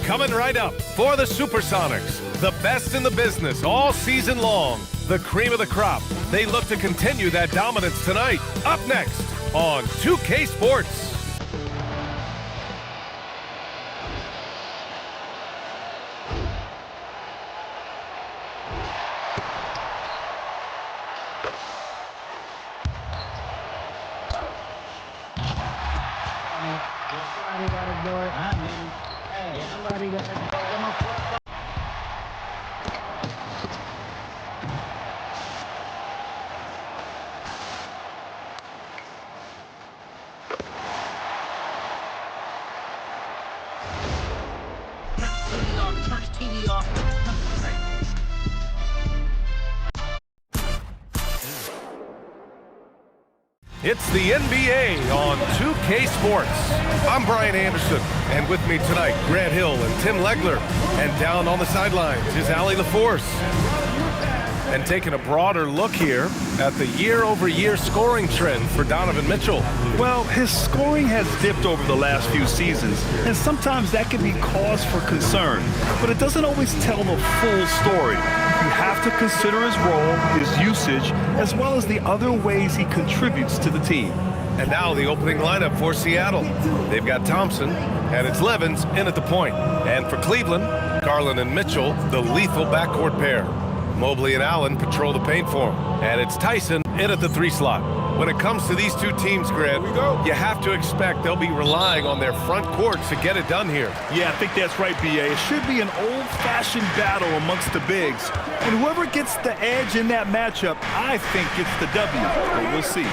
Coming right up for the Supersonics, the best in the business all season long. The cream of the crop. They look to continue that dominance tonight. Up next on 2K Sports. It's the NBA on 2K Sports. I'm Brian Anderson, and with me tonight, Grant Hill and Tim Legler. And down on the sidelines is Allie LaForce. And taking a broader look here at the year-over-year scoring trend for Donovan Mitchell. Well, his scoring has dipped over the last few seasons, and sometimes that can be cause for concern. But it doesn't always tell the full story. You have to consider his role, his usage, as well as the other ways he contributes to the team. And now the opening lineup for Seattle. They've got Thompson, and it's Levins in at the point. And for Cleveland, Garland and Mitchell, the lethal backcourt pair. Mobley and Allen patrol the paint for him. And it's Tyson in at the 3 slot. When it comes to these two teams, Grant, you have to expect they'll be relying on their front court to get it done here. Yeah, I think that's right, B.A. It should be an old-fashioned battle amongst the bigs. And whoever gets the edge in that matchup, I think gets the W. But we'll see.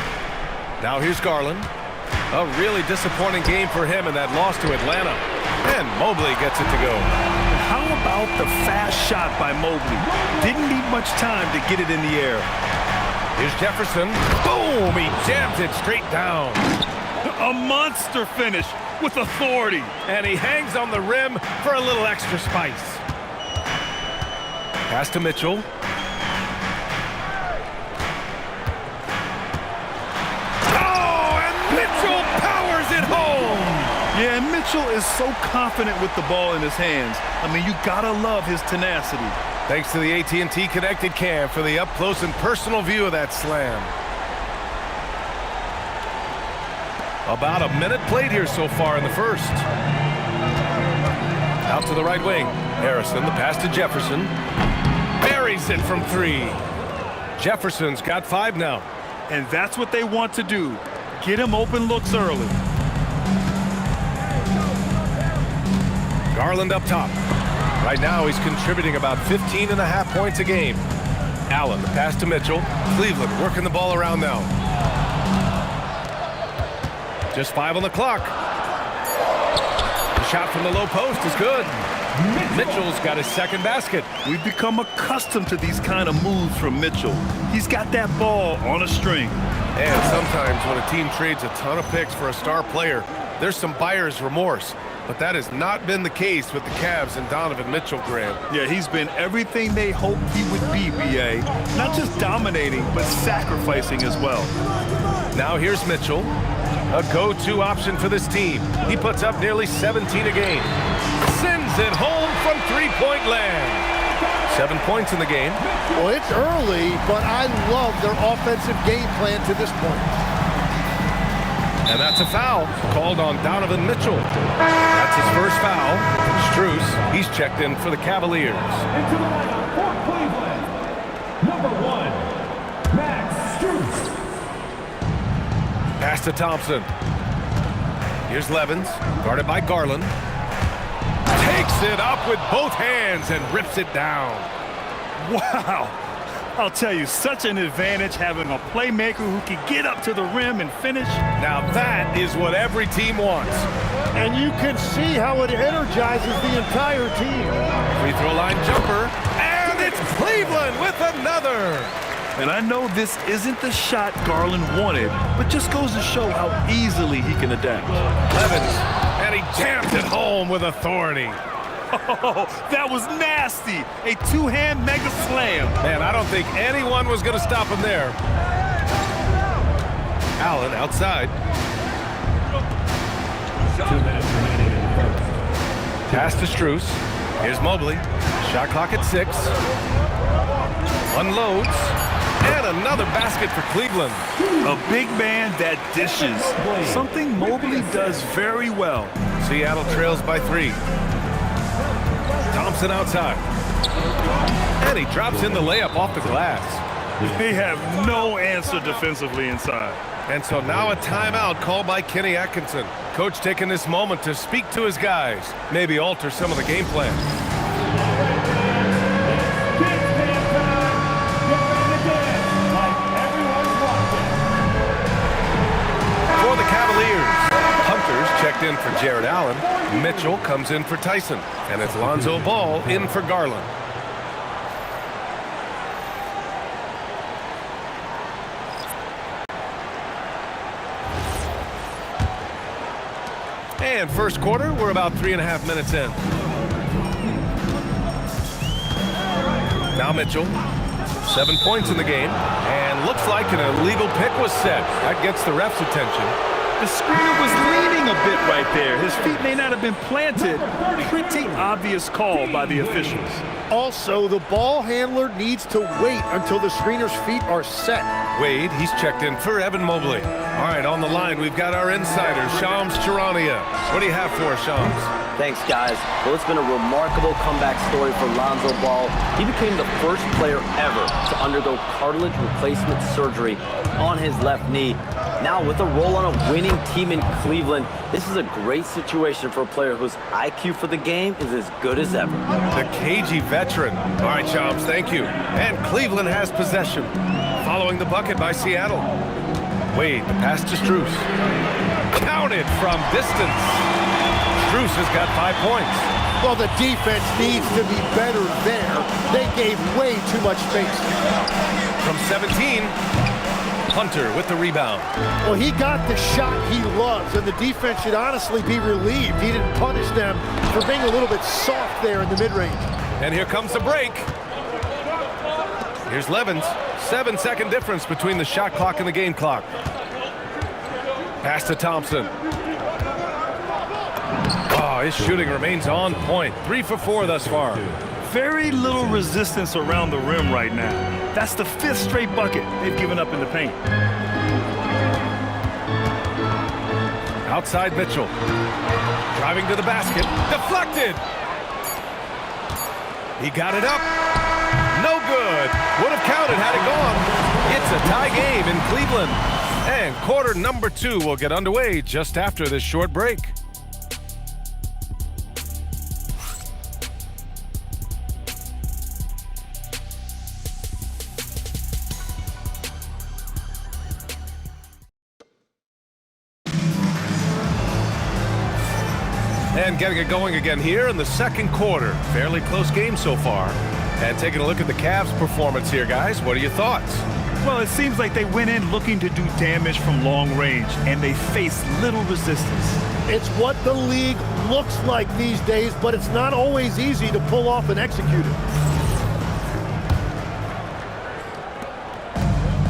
Now here's Garland. A really disappointing game for him in that loss to Atlanta. And Mobley gets it to go. How about the fast shot by Mobley? Didn't need much time to get it in the air. Here's Jefferson. Boom! He jams it straight down. A monster finish with authority. And he hangs on the rim for a little extra spice. Pass to Mitchell. Oh, and Mitchell powers it home! Yeah, and Mitchell is so confident with the ball in his hands. I mean, you gotta love his tenacity. Thanks to the AT&T Connected Cam for the up-close and personal view of that slam. About a minute played here so far in the first. Out to the right wing. Harrison, the pass to Jefferson. Buries it from 3. Jefferson's got 5 now. And that's what they want to do. Get him open looks early. Garland up top. Right now, he's contributing about 15.5 points a game. Allen, the pass to Mitchell. Cleveland working the ball around now. Just 5 on the clock. The shot from the low post is good. Mitchell's got his second basket. We've become accustomed to these kind of moves from Mitchell. He's got that ball on a string. And sometimes when a team trades a ton of picks for a star player, there's some buyer's remorse. But that has not been the case with the Cavs and Donovan Mitchell, Grant. Yeah, he's been everything they hoped he would be, B.A. Not just dominating, but sacrificing as well. Now here's Mitchell, a go-to option for this team. He puts up nearly 17 a game. Sends it home from three-point land. 7 points in the game. Well, it's early, but I love their offensive game plan to this point. And that's a foul called on Donovan Mitchell. That's his first foul. Strus, he's checked in for the Cavaliers. Into the lineup for Cleveland, number 1, Max Strus. Pass to Thompson. Here's Levins, guarded by Garland. Takes it up with both hands and rips it down. Wow. I'll tell you, such an advantage having a playmaker who can get up to the rim and finish. Now that is what every team wants. And you can see how it energizes the entire team. Free throw line jumper, and it's Cleveland with another. And I know this isn't the shot Garland wanted, but just goes to show how easily he can adapt. Levins, and he jams it home with authority. Oh, that was nasty. A two-hand mega slam. Man, I don't think anyone was going to stop him there. Allen outside. 2 minutes remaining in the first. Pass to Strus. Here's Mobley. Shot clock at 6. Unloads. And another basket for Cleveland. A big man that dishes. Something Mobley does very well. Seattle trails by 3. Thompson outside. And he drops in the layup off the glass. They have no answer defensively inside. And so now a timeout called by Kenny Atkinson. Coach taking this moment to speak to his guys, maybe alter some of the game plan. For the Cavaliers, Hunter's checked in for Jarrett Allen. Mitchell comes in for Tyson. And it's Lonzo Ball in for Garland. And first quarter, we're about 3.5 minutes in. Now Mitchell, 7 points in the game, and looks like an illegal pick was set. That gets the ref's attention. The screener was leaning a bit right there. His feet may not have been planted. Pretty obvious call by the officials. Also, the ball handler needs to wait until the screener's feet are set. Wade, he's checked in for Evan Mobley. All right, on the line, we've got our insider, Shams Charania. What do you have for us, Shams? Thanks, guys. Well, it's been a remarkable comeback story for Lonzo Ball. He became the first player ever to undergo cartilage replacement surgery on his left knee. Now, with a role on a winning team in Cleveland, this is a great situation for a player whose IQ for the game is as good as ever. The cagey veteran. All right, Shams, thank you. And Cleveland has possession, following the bucket by Seattle. Wade, the pass to Strus. Counted from distance. Strus has got 5 points. Well, the defense needs to be better there. They gave way too much space. From 17, Hunter with the rebound. Well, he got the shot he loves, and the defense should honestly be relieved. He didn't punish them for being a little bit soft there in the mid-range. And here comes the break. Here's Levins. 7-second difference between the shot clock and the game clock. Pass to Thompson. Oh, his shooting remains on point. 3 for 4 thus far. Very little resistance around the rim right now. That's the 5th straight bucket they've given up in the paint. Outside Mitchell. Driving to the basket. Deflected. He got it up. No good. Would have counted had it gone. It's a tie game in Cleveland. And quarter number 2 will get underway just after this short break. And getting it going again here in the second quarter. Fairly close game so far. And taking a look at the Cavs' performance here, guys. What are your thoughts? Well, it seems like they went in looking to do damage from long range, and they faced little resistance. It's what the league looks like these days, but it's not always easy to pull off and execute it.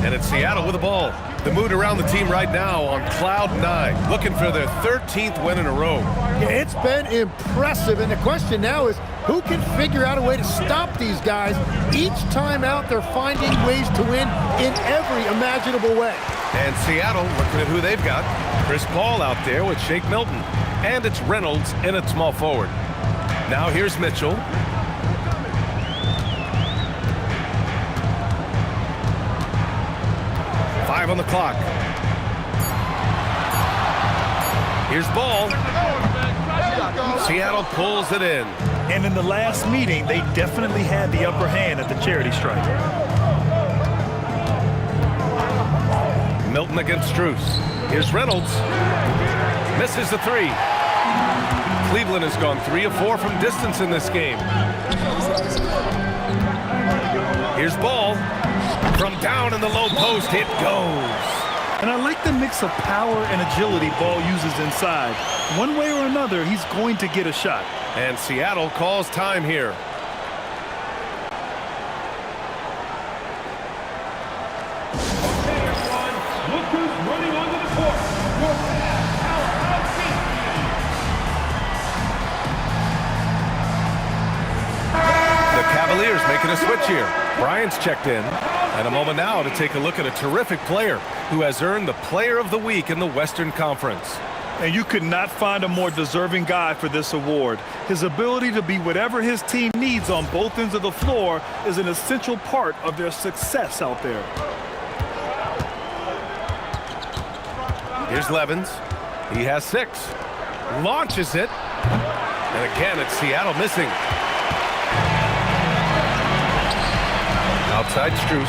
And it's Seattle with the ball. The mood around the team right now on cloud 9, looking for their 13th win in a row. Yeah, it's been impressive, and the question now is who can figure out a way to stop these guys? Each time out, they're finding ways to win in every imaginable way. And Seattle looking at who they've got. Chris Paul out there with Shake Milton. And it's Reynolds in at small forward. Now here's Mitchell. Five on the clock. Here's Ball. Seattle pulls it in. And in the last meeting, they definitely had the upper hand at the charity stripe. Milton against Strus. Here's Reynolds. Misses the 3. Cleveland has gone 3 of 4 from distance in this game. Here's Ball. From down in the low post, it goes. And I like the mix of power and agility Ball uses inside. One way or another, he's going to get a shot. And Seattle calls time here. Look who's running onto the court. Your powerhouse team. Cavaliers making a switch here. Bryant's checked in. And a moment now to take a look at a terrific player who has earned the Player of the Week in the Western Conference. And you could not find a more deserving guy for this award. His ability to be whatever his team needs on both ends of the floor is an essential part of their success out there. Here's Levins. He has 6. Launches it. And again, it's Seattle missing. Outside Strus.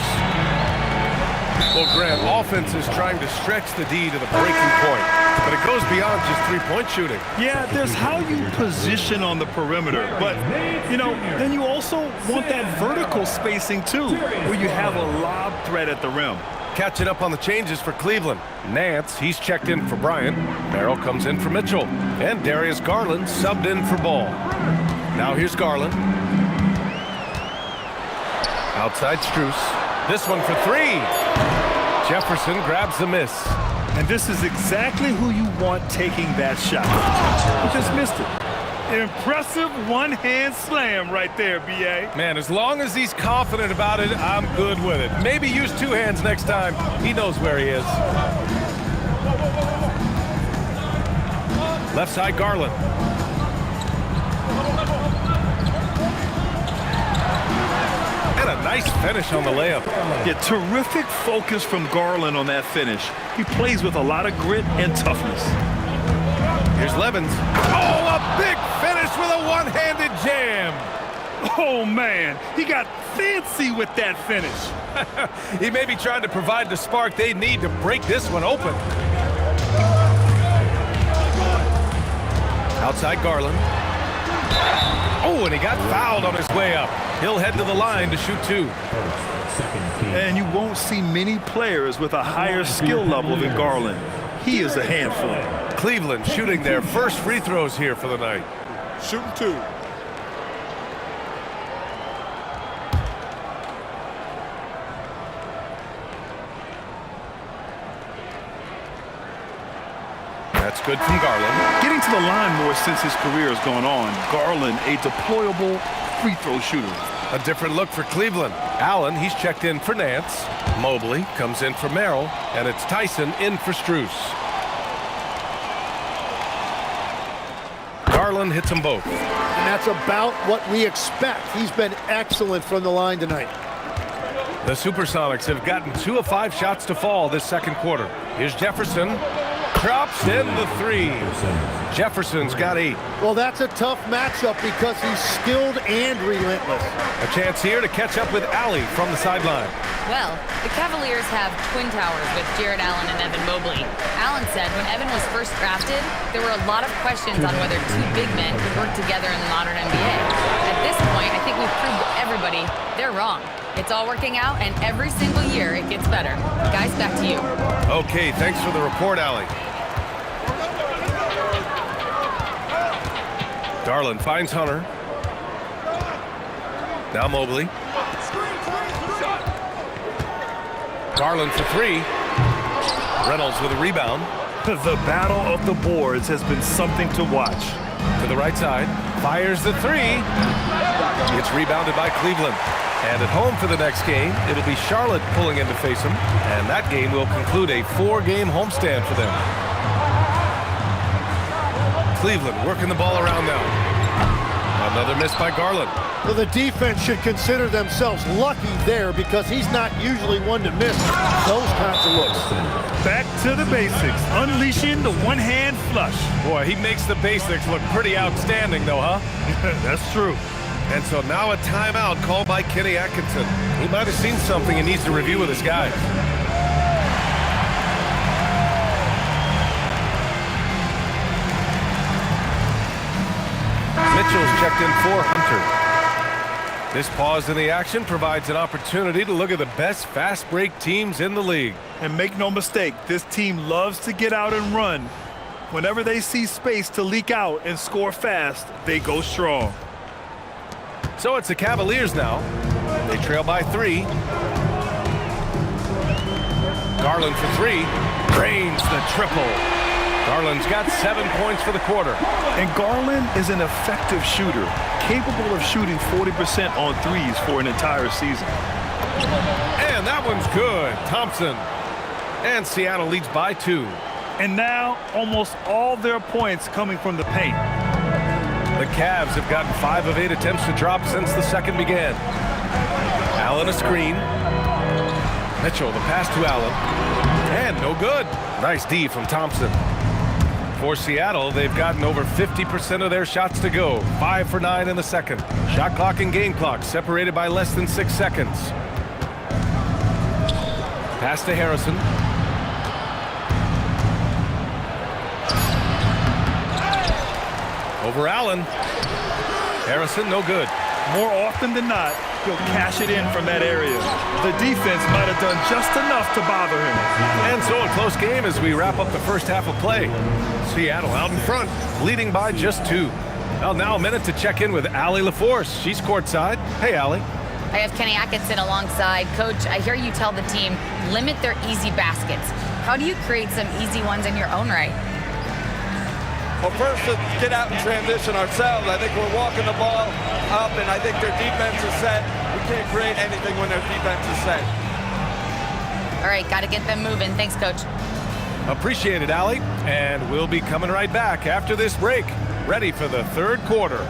Well, Grant, offense is trying to stretch the D to the breaking point, but it goes beyond just three-point shooting. Yeah, there's how you position on the perimeter, but, you know, then you also want that vertical spacing, too, where you have a lob threat at the rim. Catching up on the changes for Cleveland. Nance, he's checked in for Bryant. Merrill comes in for Mitchell. And Darius Garland subbed in for Ball. Now here's Garland. Outside Strus. This one for 3. Jefferson grabs the miss. And this is exactly who you want taking that shot. He just missed it. Impressive one-hand slam right there, B.A. Man, as long as he's confident about it, I'm good with it. Maybe use 2 hands next time. He knows where he is. Left side, Garland. And a nice finish on the layup. Yeah, terrific focus from Garland on that finish. He plays with a lot of grit and toughness. Here's Levins. Oh, a big finish with a one-handed jam. Oh, man, he got fancy with that finish. He may be trying to provide the spark they need to break this one open. Outside Garland. Oh, and he got fouled on his way up. He'll head to the line to shoot 2. And you won't see many players with a higher skill level than Garland. He is a handful. Cleveland shooting their first free throws here for the night. Shooting 2. That's good from Garland. Getting to the line more since his career has gone on. Garland, a deployable free throw shooter. A different look for Cleveland. Allen, he's checked in for Nance. Mobley comes in for Merrill. And it's Tyson in for Strus. Garland hits them both. And that's about what we expect. He's been excellent from the line tonight. The Supersonics have gotten 2 of 5 shots to fall this second quarter. Here's Jefferson. Drops in the 3. Jefferson's got 8. Well, that's a tough matchup because he's skilled and relentless. A chance here to catch up with Allie from the sideline. Well, the Cavaliers have twin towers with Jarrett Allen and Evan Mobley. Allen said when Evan was first drafted, there were a lot of questions on whether 2 big men could work together in the modern NBA. At this point, I think we've proved to everybody they're wrong. It's all working out, and every single year it gets better. Guys, back to you. Okay, thanks for the report, Allie. Garland finds Hunter. Now Mobley. Garland for 3. Reynolds with a rebound. The battle of the boards has been something to watch. To the right side. Fires the 3. It's rebounded by Cleveland. And at home for the next game, it'll be Charlotte pulling in to face them. And that game will conclude a 4-game homestand for them. Cleveland working the ball around now. Another miss by Garland. Well, the defense should consider themselves lucky there because he's not usually one to miss those kinds of looks. Back to the basics, unleashing the one-hand flush. Boy, he makes the basics look pretty outstanding, though, huh? That's true. And so now a timeout called by Kenny Atkinson. He might have seen something he needs to review with his guys. Mitchell's checked in for Hunter. This pause in the action provides an opportunity to look at the best fast break teams in the league. And make no mistake, this team loves to get out and run. Whenever they see space to leak out and score fast, they go strong. So it's the Cavaliers now. They trail by 3. Garland for 3. Drains the triple. Garland's got 7 points for the quarter. And Garland is an effective shooter, capable of shooting 40% on threes for an entire season. And that one's good. Thompson. And Seattle leads by 2. And now, almost all their points coming from the paint. The Cavs have gotten 5 of 8 attempts to drop since the second began. Allen a screen. Mitchell, the pass to Allen. And no good. Nice D from Thompson. For Seattle, they've gotten over 50% of their shots to go. 5 for 9 in the second. Shot clock and game clock separated by less than 6 seconds. Pass to Harrison. Over Allen. Harrison, no good. More often than not, he'll cash it in from that area. The defense might have done just enough to bother him. And so a close game as we wrap up the first half of play. Seattle out in front, leading by just 2. Well, now a minute to check in with Allie LaForce. She's courtside. Hey, Allie. I have Kenny Atkinson alongside. Coach, I hear you tell the team, limit their easy baskets. How do you create some easy ones in your own right? Well, first, let's get out and transition ourselves. I think we're walking the ball up, and I think their defense is set. We can't create anything when their defense is set. All right, got to get them moving. Thanks, Coach. Appreciate it, Allie. And we'll be coming right back after this break. Ready for the third quarter.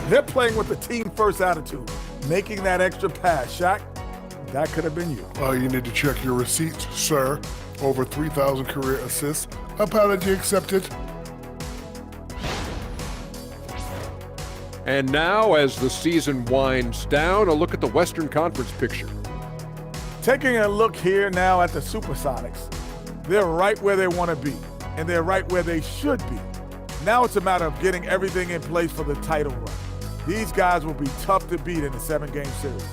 They're playing with the team-first attitude, making that extra pass. Shaq, that could have been you. You need to check your receipts, sir. Over 3,000 career assists. Apology accepted. And now, as the season winds down, a look at the Western Conference picture. Taking a look here now at the Supersonics. They're right where they want to be, and they're right where they should be. Now it's a matter of getting everything in place for the title run. These guys will be tough to beat in a 7-game series.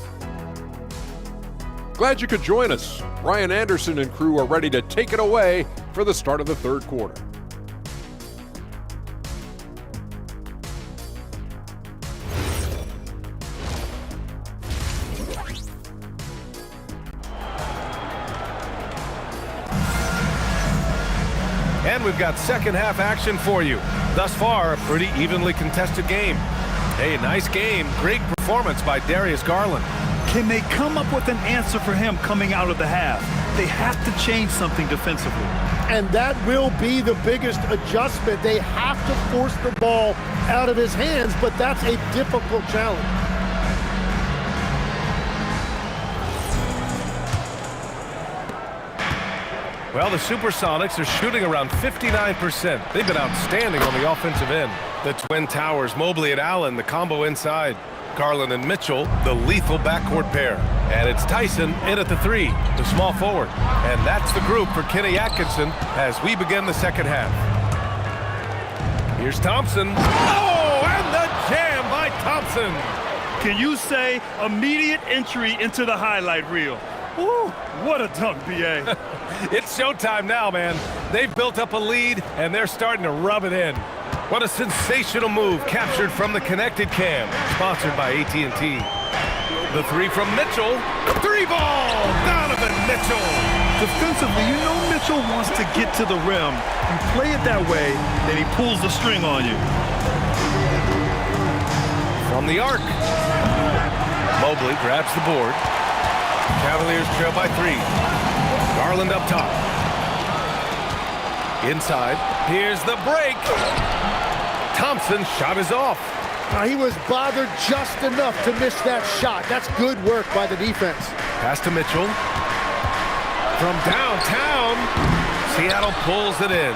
Glad you could join us. Ryan Anderson and crew are ready to take it away for the start of the third quarter. And we've got second half action for you. Thus far, a pretty evenly contested game. Hey, nice game. Great performance by Darius Garland. Can they come up with an answer for him coming out of the half? They have to change something defensively. And that will be the biggest adjustment. They have to force the ball out of his hands, but that's a difficult challenge. Well, the Supersonics are shooting around 59%. They've been outstanding on the offensive end. The Twin Towers, Mobley and Allen, the combo inside. Garland and Mitchell, the lethal backcourt pair. And it's Tyson in at the 3, the small forward. And that's the group for Kenny Atkinson as we begin the second half. Here's Thompson. Oh, and the jam by Thompson. Can you say immediate entry into the highlight reel? Woo, what a dunk, B.A. It's showtime now, man. They've built up a lead, and they're starting to rub it in. What a sensational move captured from the connected cam, sponsored by AT&T. The 3 from Mitchell. 3 ball! Donovan Mitchell! Defensively, you know Mitchell wants to get to the rim. You play it that way, then he pulls the string on you. From the arc. Mobley grabs the board. Cavaliers trail by 3. Garland up top. Inside. Here's the break. Thompson's shot is off. He was bothered just enough to miss that shot. That's good work by the defense. Pass to Mitchell. From downtown, Seattle pulls it in.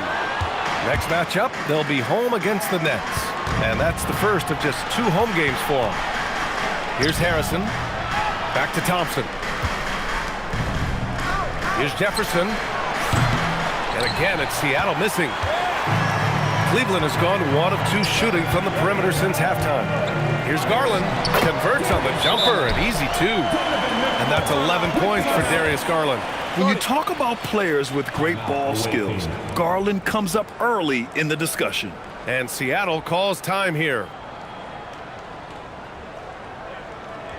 Next matchup, they'll be home against the Nets. And that's the first of just 2 home games for them. Here's Harrison. Back to Thompson. Here's Jefferson. And again, it's Seattle missing. Cleveland has gone 1 of 2 shooting from the perimeter since halftime. Here's Garland. Converts on the jumper, an easy 2. And that's 11 points for Darius Garland. When you talk about players with great ball skills, Garland comes up early in the discussion. And Seattle calls time here.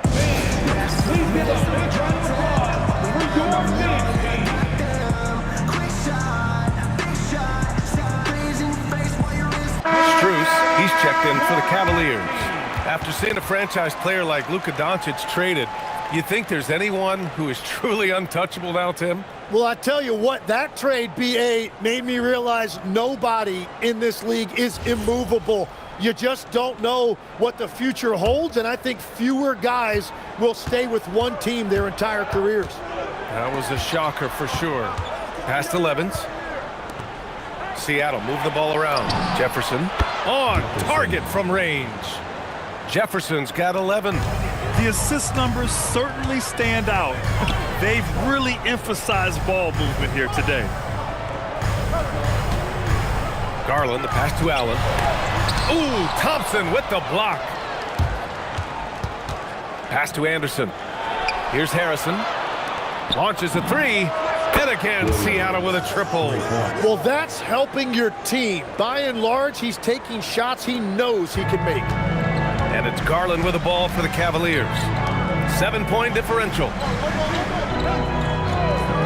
Please give us a big round of applause for your Phoenix team. Strus, he's checked in for the Cavaliers. After seeing a franchise player like Luka Doncic traded, you think there's anyone who is truly untouchable now, Tim? Well, I tell you what, that trade, BA, made me realize nobody in this league is immovable. You just don't know what the future holds, and I think fewer guys will stay with one team their entire careers. That was a shocker for sure. Pass to Levins. Seattle move the ball around. Jefferson on target from range. Jefferson's got 11. The assist numbers certainly stand out. They've really emphasized ball movement here today. Garland, the pass to Allen. Ooh, Thompson with the block. Pass to Anderson. Here's Harrison. Launches a three. And again, Seattle with a triple. Well, that's helping your team. By and large, he's taking shots he knows he can make. And it's Garland with the ball for the Cavaliers. 7-point differential.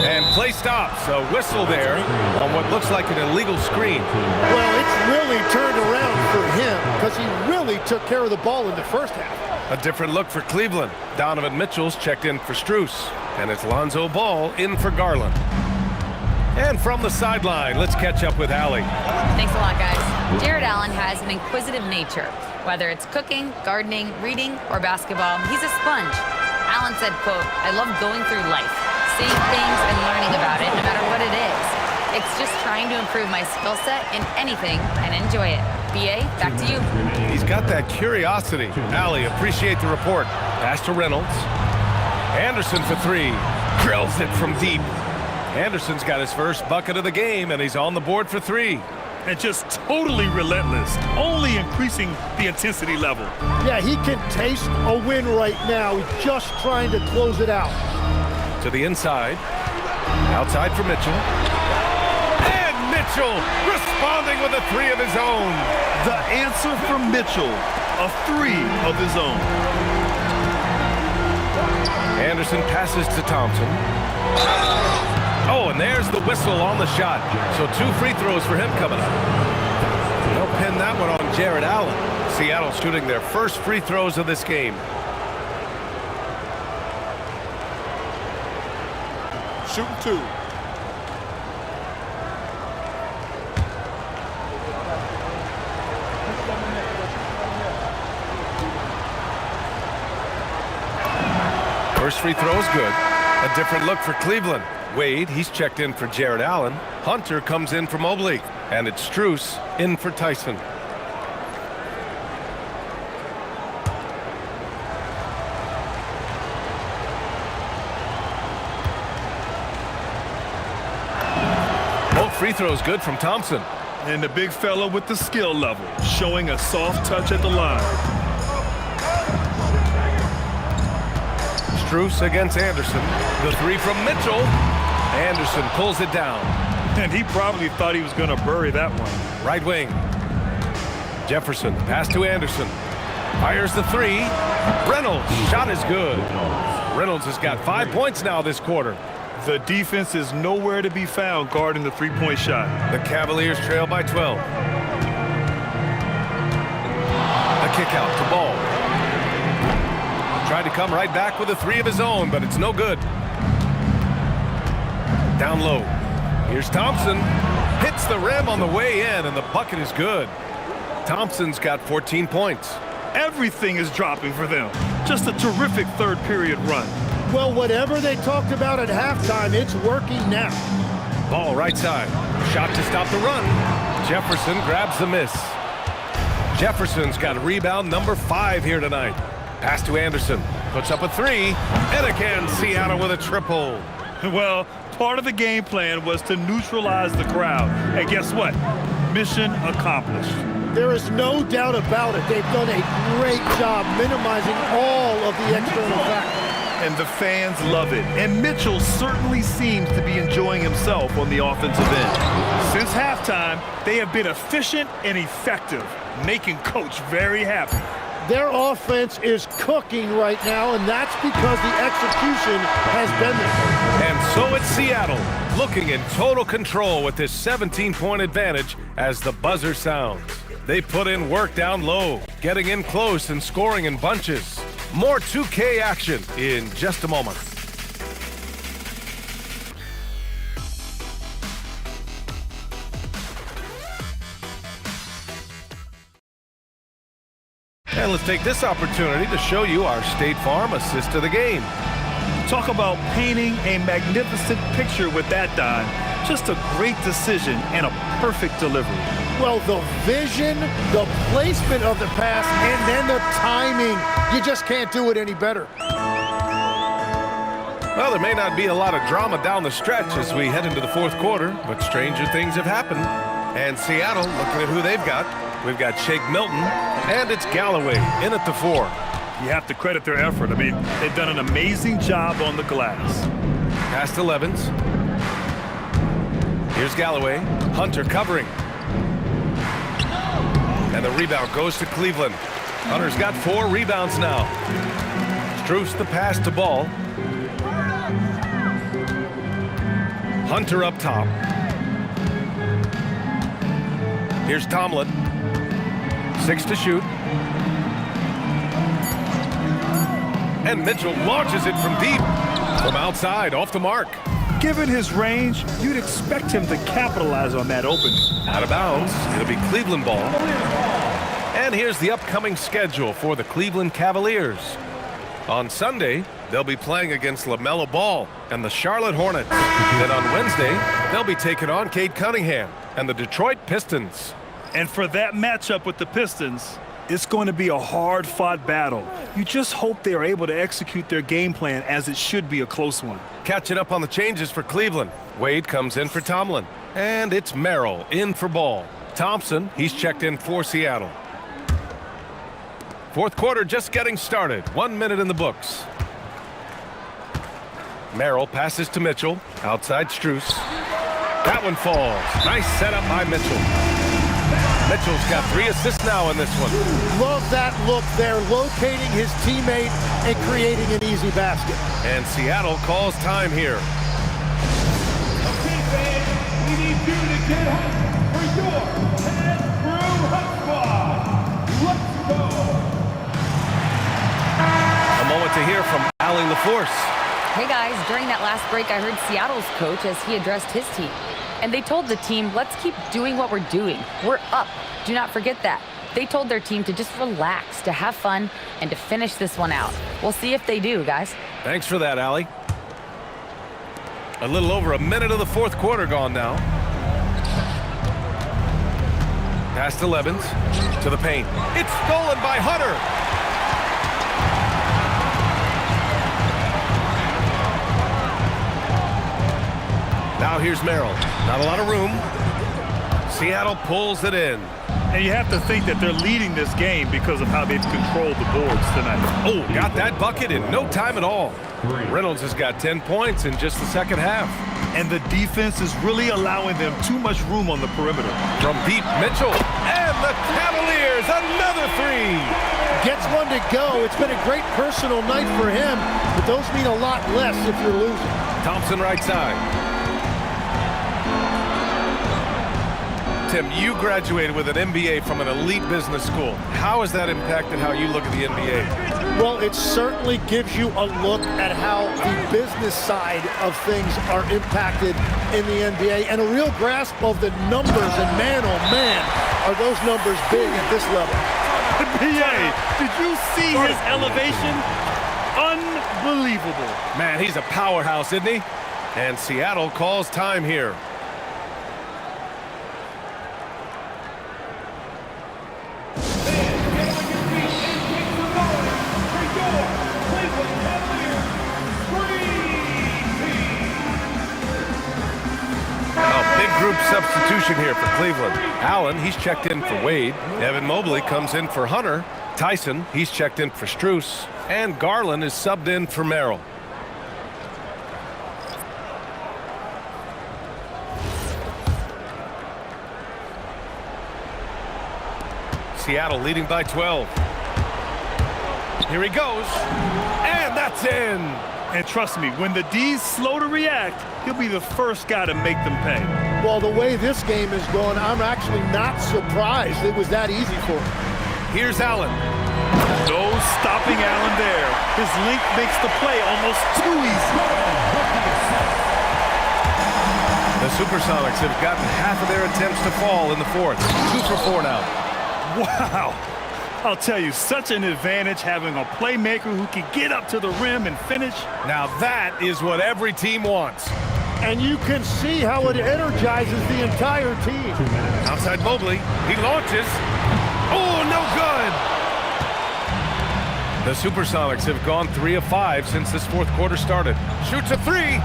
And play stops. A whistle there on what looks like an illegal screen. Well, it's really turned around for him because he really took care of the ball in the first half. A different look for Cleveland. Donovan Mitchell's checked in for Strus. And it's Lonzo Ball in for Garland. And from the sideline, let's catch up with Allie. Thanks a lot, guys. Jarrett Allen has an inquisitive nature. Whether it's cooking, gardening, reading, or basketball, he's a sponge. Allen said, quote, "I love going through life, seeing things and learning about it, no matter what it is. It's just trying to improve my skill set in anything and enjoy it." BA, back to you. He's got that curiosity. Allie, appreciate the report. Pass to Reynolds. Anderson for three. Drills it from deep. Anderson's got his first bucket of the game, and he's on the board for three. And just totally relentless, only increasing the intensity level. Yeah, he can taste a win right now. He's just trying to close it out. To the inside. Outside for Mitchell. And Mitchell responding with a three of his own. The answer from Mitchell, a three of his own. Anderson passes to Thompson. Oh, and there's the whistle on the shot. So 2 free throws for him coming up. They'll pin that one on Jarrett Allen. Seattle shooting their first free throws of this game. Shooting 2. First free throw is good. A different look for Cleveland. Wade, he's checked in for Jarrett Allen. Hunter comes in for Mobley. And it's Strus in for Tyson. Both free throws good from Thompson. And the big fella with the skill level, showing a soft touch at the line. Strus against Anderson. The three from Mitchell. Anderson pulls it down. And he probably thought he was going to bury that one. Right wing. Jefferson, pass to Anderson. Fires the three. Reynolds, shot is good. Reynolds has got 5 points now this quarter. The defense is nowhere to be found guarding the three-point shot. The Cavaliers trail by 12. A kick out to Ball. Tried to come right back with a three of his own, but it's no good. Down low. Here's Thompson. Hits the rim on the way in, and the bucket is good. Thompson's got 14 points. Everything is dropping for them. Just a terrific third period run. Well, whatever they talked about at halftime, it's working now. Ball right side. Shot to stop the run. Jefferson grabs the miss. Jefferson's got rebound number 5 here tonight. Pass to Anderson. Puts up a three. And again, Seattle with a triple. Well, part of the game plan was to neutralize the crowd. And guess what? Mission accomplished. There is no doubt about it. They've done a great job minimizing all of the external factors. and the fans love it. And Mitchell certainly seems to be enjoying himself on the offensive end. Since halftime, they have been efficient and effective, making Coach very happy. Their offense is cooking right now, and that's because the execution has been there. And so it's Seattle, looking in total control with this 17-point advantage as the buzzer sounds. They put in work down low, getting in close and scoring in bunches. More 2K action in just a moment. And let's take this opportunity to show you our State Farm assist of the game. Talk about painting a magnificent picture with that, Don. Just a great decision and a perfect delivery. Well, the vision, the placement of the pass, and then the timing. You just can't do it any better. Well, there may not be a lot of drama down the stretch as we head into the fourth quarter, but stranger things have happened. And Seattle, looking at who they've got, we've got Shake Milton, and it's Galloway in at the 4. You have to credit their effort. I mean, they've done an amazing job on the glass. Pass to Levins. Here's Galloway. Hunter covering. And the rebound goes to Cleveland. Hunter's got 4 rebounds now. Strus the pass to Ball. Hunter up top. Here's Tomlin. 6 to shoot. And Mitchell launches it from deep. From outside, off the mark. Given his range, you'd expect him to capitalize on that opening. Out of bounds. It'll be Cleveland ball. And here's the upcoming schedule for the Cleveland Cavaliers. On Sunday, they'll be playing against LaMelo Ball and the Charlotte Hornets. Then on Wednesday, they'll be taking on Cade Cunningham and the Detroit Pistons. And for that matchup with the Pistons, it's going to be a hard-fought battle. You just hope they are able to execute their game plan as it should be a close one. Catching up on the changes for Cleveland. Wade comes in for Tomlin. And it's Merrill in for Ball. Thompson, he's checked in for Seattle. Fourth quarter just getting started. 1 minute in the books. Merrill passes to Mitchell. Outside Strus. That one falls. Nice setup by Mitchell. Mitchell's got 3 assists now in this one. Love that look there, locating his teammate and creating an easy basket. And Seattle calls time here. Okay, fans, we need you to get hyped for your head through hot squad. Let's go. A moment to hear from Allie LaForce. Hey guys, during that last break, I heard Seattle's coach as he addressed his team. And they told the team, let's keep doing what we're doing. We're up. Do not forget that. They told their team to just relax, to have fun, and to finish this one out. We'll see if they do, guys. Thanks for that, Allie. A little over a minute of the fourth quarter gone now. Pass to Levins, to the paint. It's stolen by Hunter. Now here's Merrill. Not a lot of room. Seattle pulls it in. And you have to think that they're leading this game because of how they've controlled the boards tonight. Oh, got that bucket in no time at all. Reynolds has got 10 points in just the second half. And the defense is really allowing them too much room on the perimeter. From deep, Mitchell. And the Cavaliers, another 3. Gets one to go. It's been a great personal night for him, but those mean a lot less if you're losing. Thompson right side. Tim, you graduated with an MBA from an elite business school. How has that impacted how you look at the NBA? Well, it certainly gives you a look at how the business side of things are impacted in the NBA and a real grasp of the numbers. And man, oh man, are those numbers big at this level. NBA, did you see his elevation? Unbelievable. Man, he's a powerhouse, isn't he? And Seattle calls time here. Group substitution here for Cleveland. Allen, he's checked in for Wade. Evan Mobley comes in for Hunter. Tyson, he's checked in for Strus. And Garland is subbed in for Merrill. Seattle leading by 12. Here he goes, and that's in. And trust me, when the D's slow to react, he'll be the first guy to make them pay. Well, the way this game is going, I'm actually not surprised it was that easy for him. Here's Allen. No stopping Allen there. His length makes the play almost too easy. The Supersonics have gotten half of their attempts to fall in the fourth. 2 for 4 now. Wow. I'll tell you, such an advantage having a playmaker who can get up to the rim and finish. Now that is what every team wants. And you can see how it energizes the entire team. Outside Mobley, he launches. Oh, no good! The Supersonics have gone 3 of 5 since this fourth quarter started. Shoots a 3.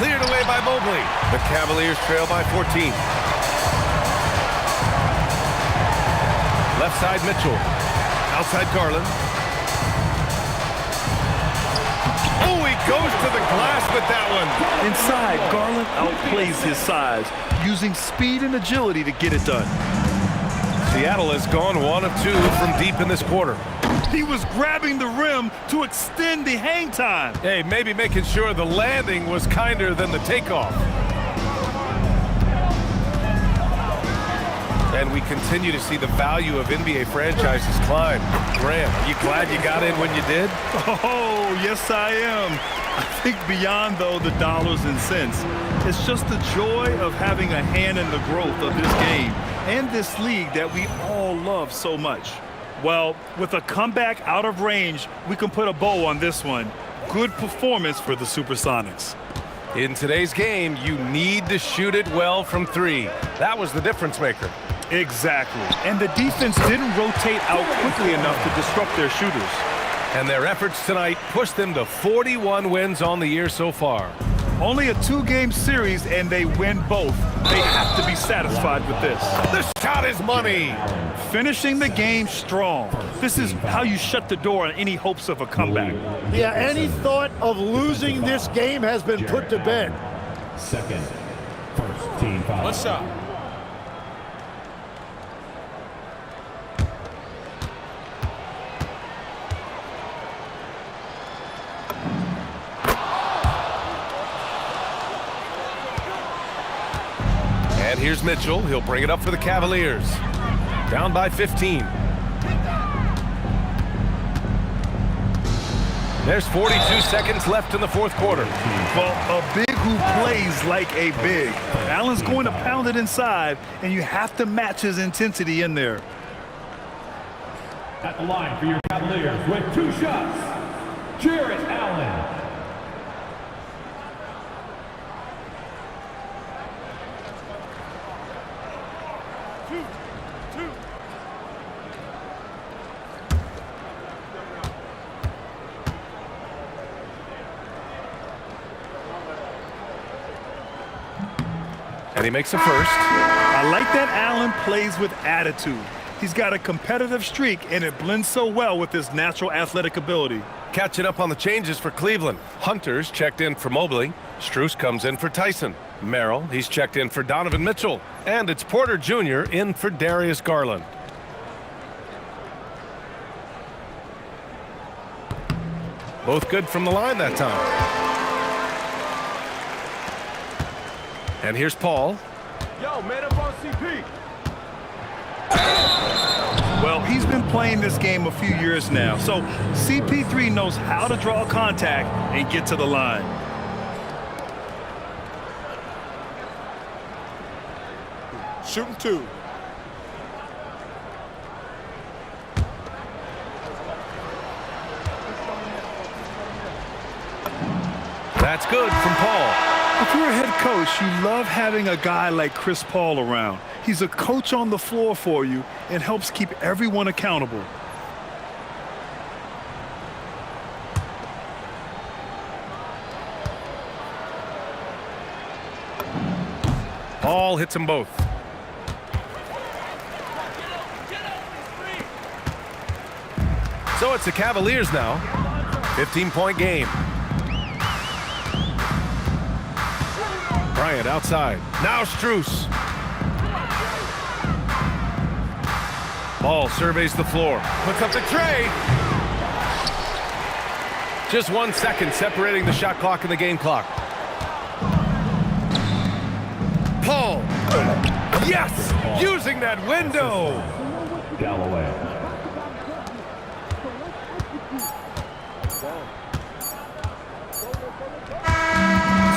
Cleared away by Mobley. The Cavaliers trail by 14. Left side Mitchell. Outside Garland. Oh, he goes to the glass with that one. Inside, Garland outplays his size, using speed and agility to get it done. Seattle has gone 1 of 2 from deep in this quarter. He was grabbing the rim to extend the hang time. Hey, maybe making sure the landing was kinder than the takeoff. And we continue to see the value of NBA franchises climb. Graham, are you glad you got in when you did? Oh, yes, I am. I think beyond, though, the dollars and cents, it's just the joy of having a hand in the growth of this game and this league that we all love so much. Well, with a comeback out of range, we can put a bow on this one. Good performance for the Supersonics. In today's game, you need to shoot it well from 3. That was the difference maker. Exactly. And the defense didn't rotate out quickly enough to disrupt their shooters. And their efforts tonight pushed them to 41 wins on the year so far. Only a 2-game series, and they win both. They have to be satisfied with this. The shot is money. Finishing the game strong. This is how you shut the door on any hopes of a comeback. Yeah, any thought of losing this game has been put to bed. Second, first team foul. What's up? And here's Mitchell. He'll bring it up for the Cavaliers. Down by 15. There's 42 seconds left in the fourth quarter. Well, a big who plays like a big. Allen's going to pound it inside, and you have to match his intensity in there. At the line for your Cavaliers with 2 shots, Jarrett Allen. And he makes a first. I like that Allen plays with attitude. He's got a competitive streak, and it blends so well with his natural athletic ability. Catching up on the changes for Cleveland. Hunter's checked in for Mobley. Strus comes in for Tyson. Merrill, he's checked in for Donovan Mitchell. And it's Porter Jr. in for Darius Garland. Both good from the line that time. And here's Paul. Yo, man up on CP. Well, he's been playing this game a few years now, so CP3 knows how to draw contact and get to the line. Shooting 2. That's good from Paul. If you're a head coach, you love having a guy like Chris Paul around. He's a coach on the floor for you and helps keep everyone accountable. Paul hits them both. So it's the Cavaliers now. 15-point game. Bryant outside. Now Strus. Ball surveys the floor. Puts up the tray. Just 1 second separating the shot clock and the game clock. Paul. Yes! Using that window. Galloway.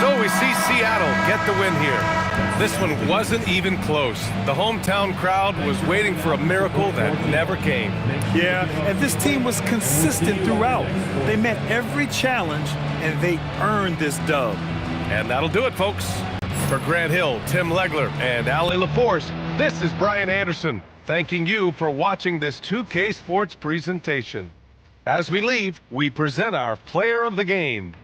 So we see Seattle get the win here. This one wasn't even close. The hometown crowd was waiting for a miracle that never came. Yeah, and this team was consistent throughout. They met every challenge, and they earned this dub. And that'll do it, folks. For Grant Hill, Tim Legler, and Ali LaForce, this is Brian Anderson, thanking you for watching this 2K Sports presentation. As we leave, we present our player of the game.